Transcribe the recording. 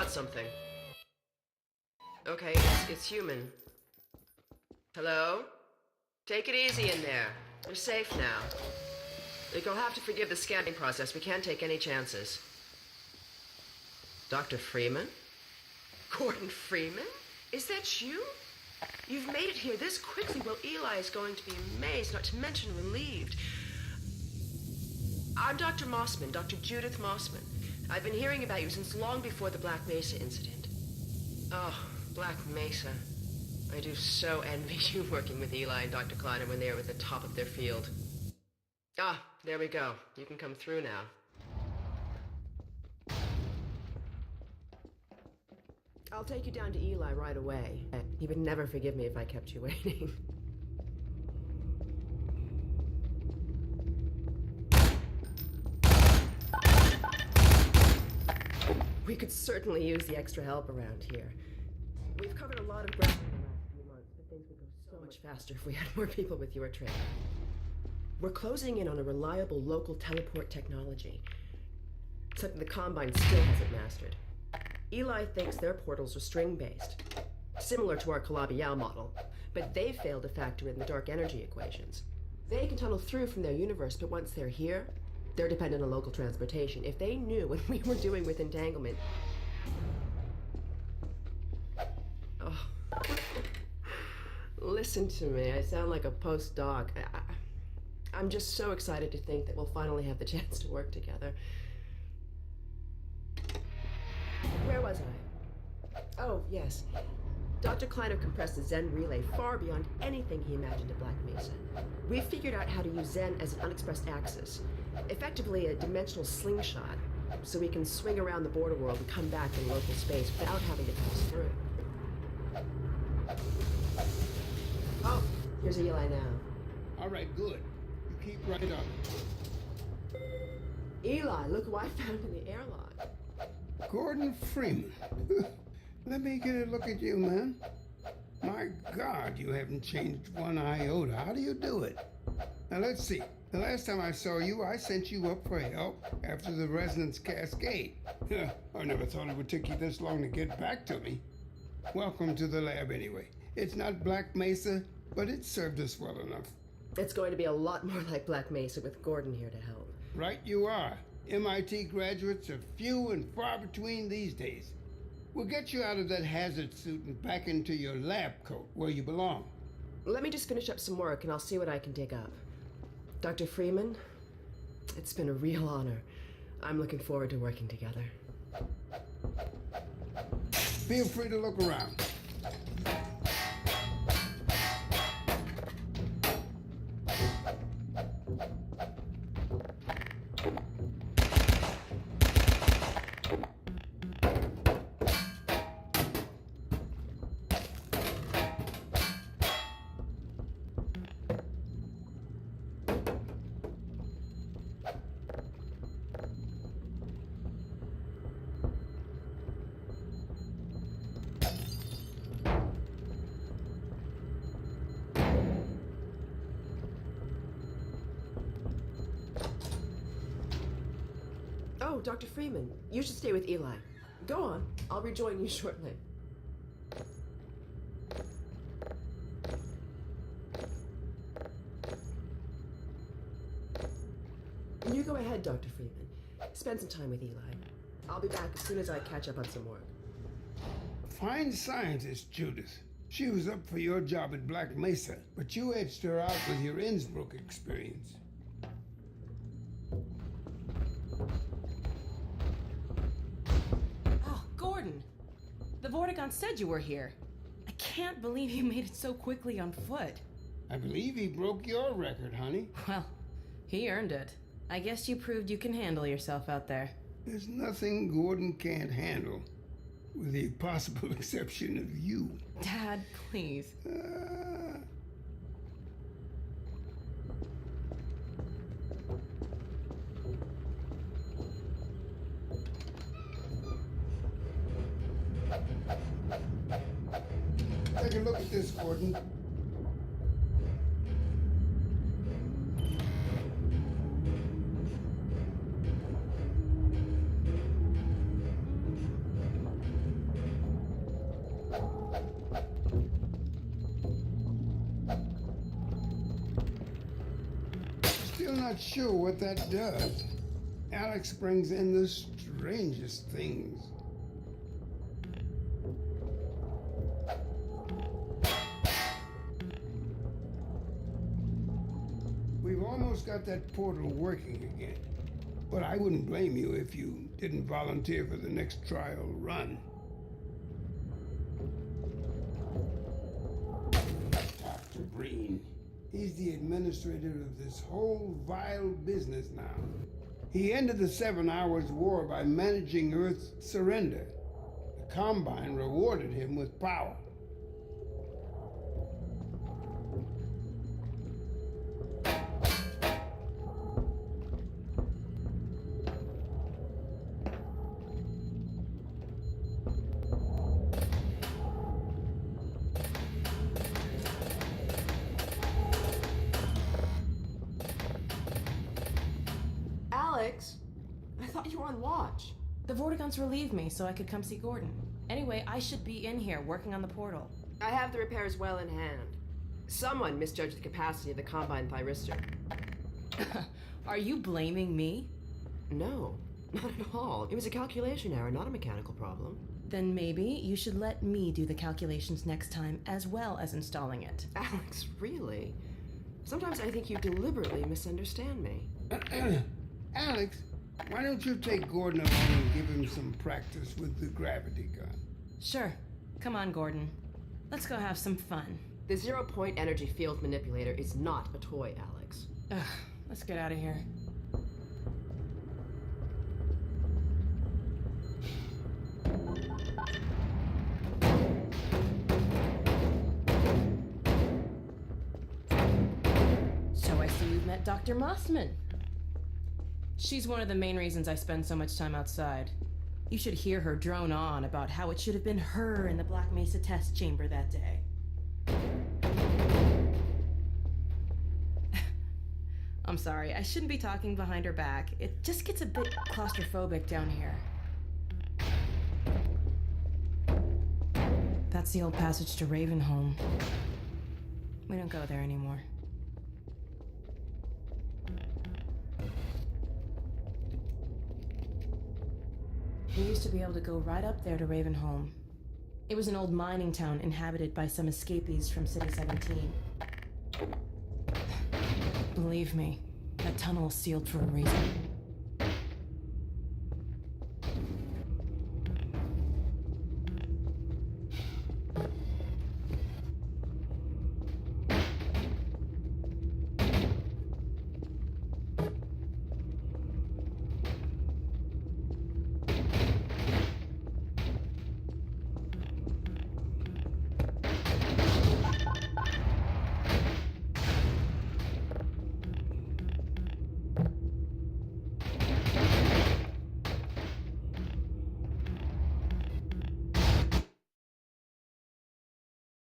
got something. Okay, it's human. Hello? Take it easy in there. You're safe now. You'll have to forgive the scanning process. We can't take any chances. Dr. Freeman? Gordon Freeman? Is that you? You've made it here this quickly. Well, Eli is going to be amazed, not to mention relieved. I'm Dr. Mossman, Dr. Judith Mossman. I've been hearing about you since long before the Black Mesa incident. Oh, Black Mesa. I do so envy you working with Eli and Dr. Kleiner when they were at the top of their field. Ah, there we go. You can come through now. I'll take you down to Eli right away. He would never forgive me if I kept you waiting. We could certainly use the extra help around here. We've covered a lot of ground in the last few months, but things would go so much faster if we had more people with your training. We're closing in on a reliable local teleport technology. Something the Combine still hasn't mastered. Eli thinks their portals are string-based, similar to our Calabi-Yau model, but they failed to factor in the dark energy equations. They can tunnel through from their universe, but once they're here, they're dependent on local transportation. If they knew what we were doing with entanglement... Oh. Listen to me, I sound like a postdoc. I'm just so excited to think that we'll finally have the chance to work together. Where was I? Oh, yes. Dr. Kleiner compressed the Zen relay far beyond anything he imagined at Black Mesa. We figured out how to use Zen as an unexpressed axis, effectively a dimensional slingshot, so we can swing around the border world and come back in local space without having to pass through. Oh, here's Eli now. All right, good. You keep right up. Eli, look who I found in the airlock. Gordon Freeman. Let me get a look at you, man. My God, you haven't changed one iota. How do you do it? Now, let's see. The last time I saw you, I sent you up for help after the resonance cascade. I never thought it would take you this long to get back to me. Welcome to the lab, anyway. It's not Black Mesa, but it served us well enough. It's going to be a lot more like Black Mesa with Gordon here to help. Right you are. MIT graduates are few and far between these days. We'll get you out of that hazard suit and back into your lab coat where you belong. Let me just finish up some work and I'll see what I can dig up. Dr. Freeman, it's been a real honor. I'm looking forward to working together. Feel free to look around. Oh, Dr. Freeman, you should stay with Eli. Go on, I'll rejoin you shortly. You go ahead, Dr. Freeman. Spend some time with Eli. I'll be back as soon as I catch up on some work. Fine scientist, Judith. She was up for your job at Black Mesa, but you edged her out with your Innsbruck experience. Gordon, the Vortigaunt said you were here. I can't believe you made it so quickly on foot. I believe he broke your record, honey. Well, he earned it. I guess you proved you can handle yourself out there. There's nothing Gordon can't handle, with the possible exception of you. Dad, please. Take a look at this, Gordon. still not sure what that does. Alex brings in the strangest things. We've almost got that portal working again. But I wouldn't blame you if you didn't volunteer for the next trial run. Dr. Breen. He's the administrator of this whole vile business now. He ended the 7 Hours War by managing Earth's surrender. The Combine rewarded him with power. Alex, I thought you were on watch. The Vortigons relieved me so I could come see Gordon. Anyway, I should be in here working on the portal. I have the repairs well in hand. Someone misjudged the capacity of the Combine thyristor. Are you blaming me? No, not at all. It was a calculation error, not a mechanical problem. Then maybe you should let me do the calculations next time as well as installing it. Alex, really? Sometimes I think you deliberately misunderstand me. Alex, why don't you take Gordon along and give him some practice with the gravity gun? Sure. Come on, Gordon. Let's go have some fun. The zero-point energy field manipulator is not a toy, Alex. Ugh, let's get out of here. So I see you've met Dr. Mossman. She's one of the main reasons I spend so much time outside. You should hear her drone on about how it should have been her in the Black Mesa test chamber that day. I'm sorry, I shouldn't be talking behind her back. It just gets a bit claustrophobic down here. That's the old passage to Ravenholm. We don't go there anymore. We used to be able to go right up there to Ravenholm. It was an old mining town inhabited by some escapees from City 17. Believe me, that tunnel is sealed for a reason.